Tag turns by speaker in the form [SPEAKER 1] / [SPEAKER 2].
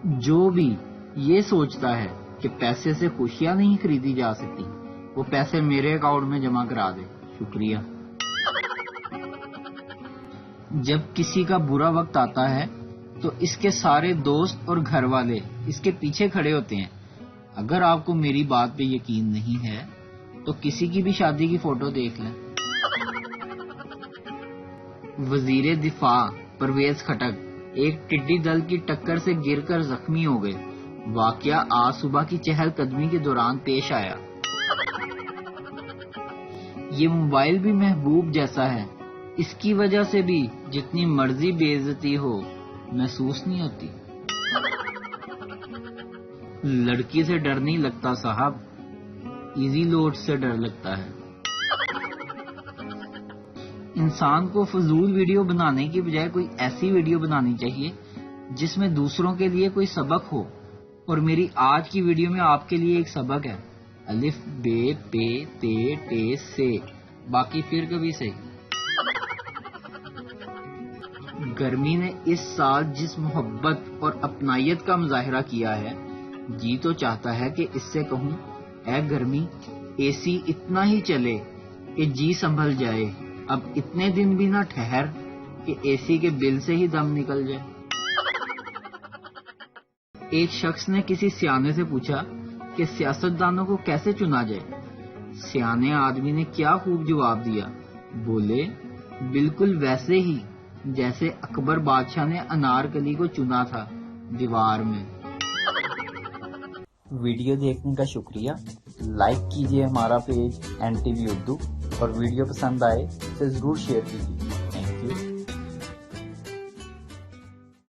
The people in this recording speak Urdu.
[SPEAKER 1] جو بھی یہ سوچتا ہے کہ پیسے سے خوشیاں نہیں خریدی جا سکتی وہ پیسے میرے اکاؤنٹ میں جمع کرا دے، شکریہ۔ جب کسی کا برا وقت آتا ہے تو اس کے سارے دوست اور گھر والے اس کے پیچھے کھڑے ہوتے ہیں۔ اگر آپ کو میری بات پہ یقین نہیں ہے تو کسی کی بھی شادی کی فوٹو دیکھ لیں۔ وزیر دفاع پرویز خٹک ایک ٹڈی دل کی ٹکر سے گر کر زخمی ہو گئے۔ واقعہ آج صبح کی چہل قدمی کے دوران پیش آیا۔ یہ موبائل بھی محبوب جیسا ہے، اس کی وجہ سے بھی جتنی مرضی بے عزتی ہو محسوس نہیں ہوتی۔ لڑکی سے ڈر نہیں لگتا صاحب، ایزی لوڈ سے ڈر لگتا ہے۔ انسان کو فضول ویڈیو بنانے کی بجائے کوئی ایسی ویڈیو بنانی چاہیے جس میں دوسروں کے لیے کوئی سبق ہو، اور میری آج کی ویڈیو میں آپ کے لیے ایک سبق ہے، الف بے پے تے ٹے سے، باقی پھر کبھی سے۔ گرمی نے اس سال جس محبت اور اپنائیت کا مظاہرہ کیا ہے، جی تو چاہتا ہے کہ اس سے کہوں، اے گرمی اے سی اتنا ہی چلے کہ جی سنبھل جائے، اب اتنے دن بھی نہ ٹھہر کہ اے سی کے بل سے ہی دم نکل جائے۔ ایک شخص نے کسی سیانے سے پوچھا کہ سیاستدانوں کو کیسے چنا جائے؟ سیانے آدمی نے کیا خوب جواب دیا، بولے بالکل ویسے ہی جیسے اکبر بادشاہ نے انارکلی کو چنا تھا، دیوار میں۔ ویڈیو دیکھنے کا شکریہ، لائک کیجیے ہمارا پیج NTV اردو، اور ویڈیو پسند آئے تو ضرور شیئر کیجیے۔